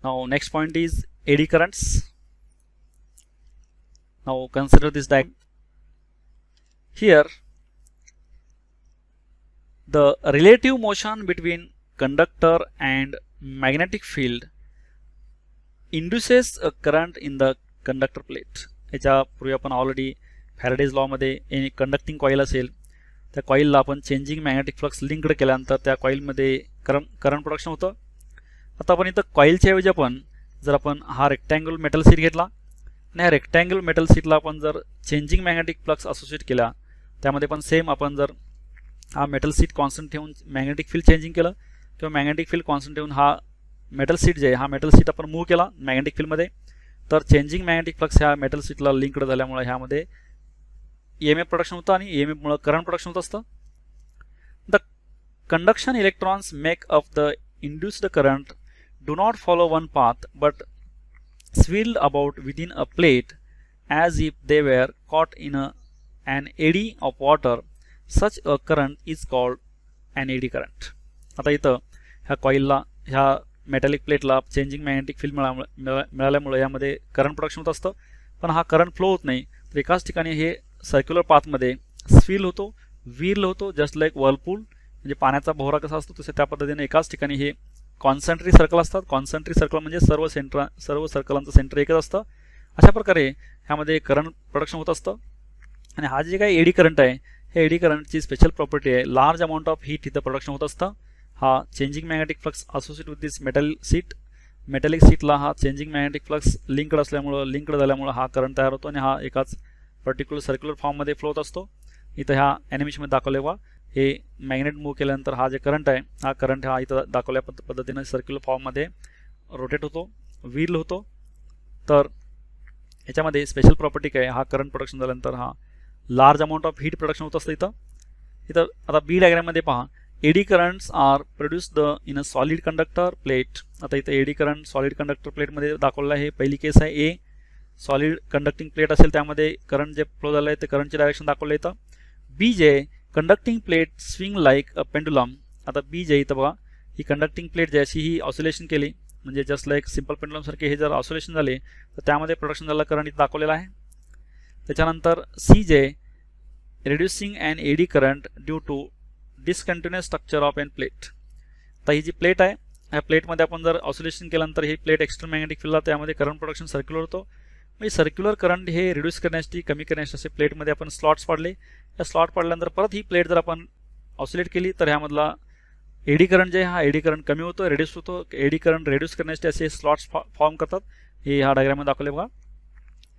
Now next point is eddy currents. Now consider this diagram. Here the relative motion between conductor and magnetic field induces a current in the conductor plate. याच्यापूर्वी आपण already Faraday's law मध्ये एक conducting coil असेल, त्या कॉईलला आपण changing magnetic flux linked केल्यानंतर त्या कॉईलमध्ये current production होतं. आता आपण इथं कॉईलच्या ऐवजी आपण जर आपण हा रेक्टँगल मेटल सीट घेतला आणि ह्या रेक्टँगल मेटल सीटला आपण जर चेंजिंग मॅग्नेटिक फ्लक्स असोसिएट केला, त्यामध्ये पण सेम आपण जर हा मेटल सीट कॉन्स्टंट ठेवून मॅग्नेटिक फील्ड चेंजिंग केलं किंवा मॅग्नेटिक फील्ड कॉन्स्टंट ठेवून हा मेटल सीट जे आहे हा मेटल सीट आपण मूव्ह केला मॅग्नेटिक फील्डमध्ये, तर चेंजिंग मॅग्नेटिक फ्लक्स ह्या मेटल सीटला लिंक्ड झाल्यामुळे ह्यामध्ये EMF प्रोडक्शन होतं आणि EMF मुळे करंट प्रोडक्शन होत असतं. The conduction electrons make up the induced current do not follow one path but swirl about within a plate as if they were caught in an eddy of water. Such a current is called an eddy current. आता इथं ह्या कॉईलला ह्या metallic प्लेटला changing magnetic field मिळाल्यामुळे यामध्ये current production होत असतं, पण हा करंट फ्लो होत नाही, तर एकाच ठिकाणी हे सर्क्युलर पाथमध्ये स्विल होतो, व्हील होतो, जस्ट लाईक व्हर्लपूल, म्हणजे पाण्याचा भोवरा कसा असतो तसे त्या पद्धतीने एकाच ठिकाणी हे कॉन्सन्ट्रिक सर्कल असतात. कॉन्सन्ट्रिक सर्कल म्हणजे सर्व सर्कलांचं सेंटर एकच असतं. अशा प्रकारे ह्यामध्ये करंट प्रोडक्शन होत असतं. आणि हा जे काही एडी करंट आहे, हे एडी करंटची स्पेशल प्रॉपर्टी आहे, लार्ज अमाऊंट ऑफ हीट इथं प्रोडक्शन होत असतं. हा changing magnetic flux associate with this metallic सीटला हा चेंजिंग मॅग्नेटिक फ्लक्स लिंक्ड झाल्यामुळं हा करंट तयार होतो आणि हा एकाच पर्टिक्युलर सर्क्युलर फॉर्ममध्ये फ्लो होत असतो. इथं ह्या ॲनिमेशनमध्ये दाखवले बघा, हे मॅग्नेट मूव्ह केल्यानंतर हा जे करंट आहे, हा करंट हा इथं दाखवल्या पद्धतीने सर्क्युलर फॉर्ममध्ये रोटेट होतो, व्हील होतो. तर याच्यामध्ये स्पेशल प्रॉपर्टी काय, हा करंट प्रोडक्शन झाल्यानंतर हा large amount of heat production होत असतं. इथं आता बी डायग्राममध्ये पहा, eddy currents are produced in a solid conductor plate. आता इथं एडी करंट सॉलिड कंडक्टर प्लेटमध्ये दाखवलं आहे. पहिली केस आहे ए, सॉलिड कंडक्टिंग प्लेट असेल त्यामध्ये करंट जे फ्लो झालं आहे ते करंटचे डायरेक्शन दाखवलं इथं. बी जे conducting plate swing like a pendulum. आता बी जे इथं बघा, ही कंडक्टिंग प्लेट जी अशी ही ऑसिलेशन केली, म्हणजे जस्ट लाईक सिंपल पेंडुलम सारखे हे जर ऑसिलेशन झाले तर त्यामध्ये प्रोडक्शन झालं करंट इथं दाखवलेला आहे. त्याच्यानंतर सी जे reducing and eddy current due to discontinuous structure of an plate. आता ही जी प्लेट आहे, ह्या प्लेटमध्ये आपण जर ऑसिलेशन केल्यानंतर ही प्लेट एक्स्टर्नल मॅग्नेटिक फील्डला त्यामध्ये करंट प्रोडक्शन सर्क्युलर होतो. म्हणजे सर्क्युलर करंट हे रिड्यूस करण्यासाठी कमी करण्यासाठी असे प्लेटमध्ये आपण स्लॉट्स पाडले. या स्लॉट पाडल्यानंतर परत ही प्लेट जर आपण ऑसिलेट केली तर ह्यामधला एडी करंट जे हा एडी करंट कमी होतो, रिड्यूस होतो. एडी करंट रिड्यूस करण्यासाठी असे स्लॉट्स फॉर्म करतात. हे ह्या डायग्राममध्ये दाखवले बघा,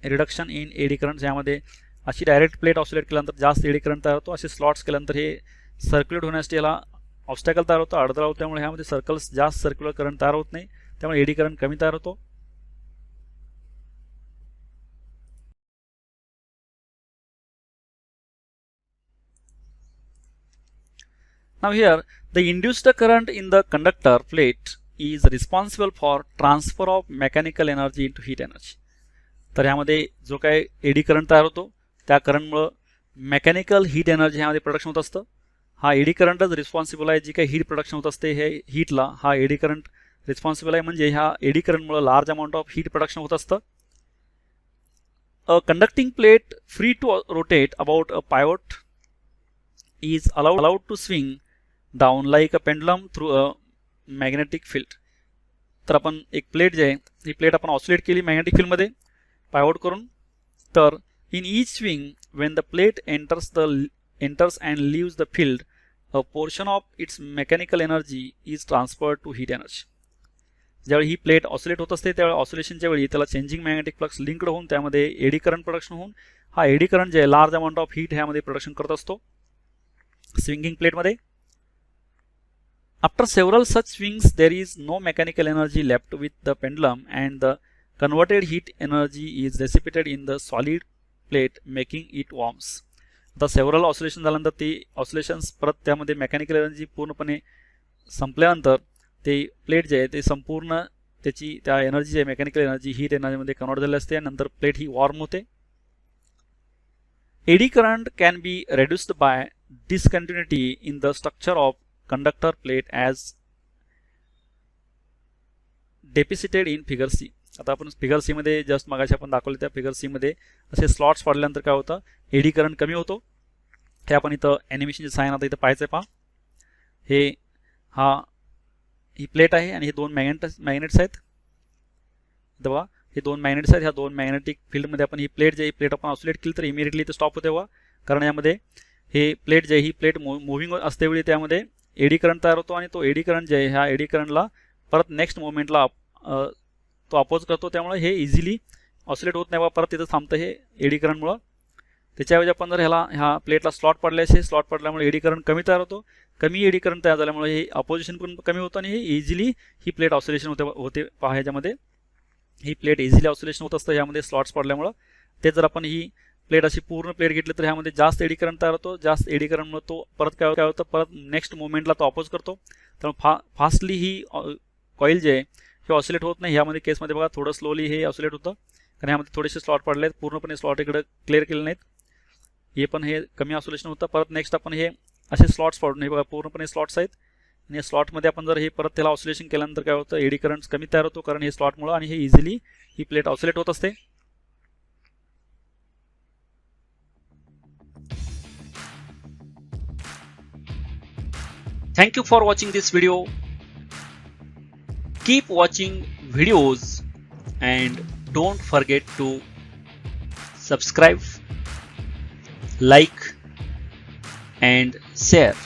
रिडक्शन इन एडी करंट. यामध्ये अशी डायरेक्ट प्लेट ऑसिलेट केल्यानंतर जास्त एडी करंट तयार होतो, असे स्लॉट्स केल्यानंतर हे सर्क्युलेट होण्यासाठी याला ऑब्स्टॅकल तयार होतं, अडथळा होतो. त्यामुळे ह्यामध्ये सर्कल्स जास्त सर्क्युलर करंट तयार होत नाही, त्यामुळे एडी करंट कमी तयार होतो. Now here the induced current in the conductor plate is responsible for transfer of mechanical energy into heat energy. तर ह्यामध्ये जो काय एडी करंट तयार होतो त्या करंटमुळे मेकॅनिकल हीट एनर्जी ह्यामध्ये प्रोडक्शन होत असतं. हा एडी करंटच रिस्पॉन्सिबल आहे, जी काही हीट प्रोडक्शन होत असते हे हीटला हा एडी करंट रिस्पॉन्सिबल आहे. म्हणजे ह्या एडी करंटमुळे large amount of heat production होत असतं. A conducting plate free to rotate about a pivot is allowed to swing down like a pendulum through a magnetic field. तर आपण एक प्लेट जे आहे ही प्लेट आपण ऑसिलेट केली मॅग्नेटिक फील्डमध्ये पायवट करून. तर in each swing when the plate enters and leaves the field a portion of its mechanical energy is transferred to heat energy. ज्यावेळी ही प्लेट ऑसिलेट होत असते त्यावेळी ऑसिलेशनच्या वेळी त्याला चेंजिंग मॅग्नेटिक फ्लक्स लिंक्ड होऊन त्यामध्ये एडी करंट प्रोडक्शन होऊन हा एडी करंट जे आहे लार्ज अमाऊंट ऑफ हीट ह्यामध्ये प्रोडक्शन करत असतो स्विंगिंग प्लेटमध्ये. After several such swings there is no mechanical energy left with the pendulum and the converted heat energy is dissipated in the solid plate making it warms. आता several oscillation झाल्यानंतर ती oscillations परत त्यामध्ये mechanical energy पूर्णपणे संपल्यानंतर ते plate जे आहे ते संपूर्ण त्याची त्या एनर्जी जे मेकॅनिकल एनर्जी हीट एनर्जीमध्ये कन्वर्ट झाली असते आणि नंतर प्लेट ही वॉर्म होते. Eddy current can be reduced by discontinuity in the structure of conductor plate as depicted in figure C. आता आपण फिगर सी मध्ये जस्ट मगाशी आपण दाखवले त्या फिगर सी मध्ये असे स्लॉट्स पडल्यानंतर काय होतं, एडी करंट कमी होतो. हे आपण इथं ॲनिमेशनचे साइन आता इथं पाहायचं आहे. पहा, हे ही प्लेट आहे आणि हे दोन मॅग्नेट्स आहेत. इथं बघा, हे दोन मॅग्नेट्स आहेत. ह्या दोन मॅग्नेटिक फील्डमध्ये आपण ही प्लेट आपण ऑसिलेट केली तर इमिडिएटली इथं स्टॉप होते. कारण यामध्ये हे प्लेट जे ही प्लेट मुव्हिंग असतेवेळी त्यामध्ये एडी करंट तयार होतो आणि तो एडी करंट जे आहे ह्या एडी करंटला परत नेक्स्ट मोमेंटला तो अपोज करतो. त्यामुळे हे इझिली ऑसिलेट होत नाही, परत तिथं थांबतं हे एडी करंटमुळं. त्याच्याऐवजी आपण जर ह्या प्लेटला स्लॉट पडले असे, स्लॉट पडल्यामुळे एडी करंट कमी तयार होतो. कमी एडी करंट तयार झाल्यामुळे हे अपोजिशन पण कमी होतं आणि हे इझिली ही प्लेट ऑसिलेशन होते. पहा, ह्याच्यामध्ये ही प्लेट इझिली ऑसिलेशन होत असतं ह्यामध्ये स्लॉट्स पडल्यामुळं. ते जर आपण ही प्लेट अशी पूर्ण प्लेट घेतली तर ह्यामध्ये जास्त एडी करंट तयार होतो. जास्त एडी करंटमुळे तो परत काय होतं, परत नेक्स्ट मोमेंटला तो अपोज करतो. त्यामुळे फास्टली ही कॉईल जे आहे हे ऑसिलेट होत नाही. ह्यामध्ये केसमध्ये बघा थोडं स्लोली हे ऑसिलेट होतं, कारण ह्यामध्ये थोडेसे स्लॉट पडले आहेत. पूर्णपणे स्लॉट इकडे क्लिअर केले नाहीत. हे पण हे कमी ऑसिलेशन होतं. परत नेक्स्ट आपण हे असे स्लॉट्स पडून, हे बघा पूर्णपणे स्लॉट्स आहेत आणि या स्लॉटमध्ये आपण जर हे परत त्याला ऑसिलेशन केल्यानंतर काय होतं, एडी करंट कमी तयार होतो, कारण हे स्लॉटमुळे आणि हे इझिली ही प्लेट ऑसिलेट होत असते. Thank you for watching this video. Keep watching videos and don't forget to subscribe, like and share.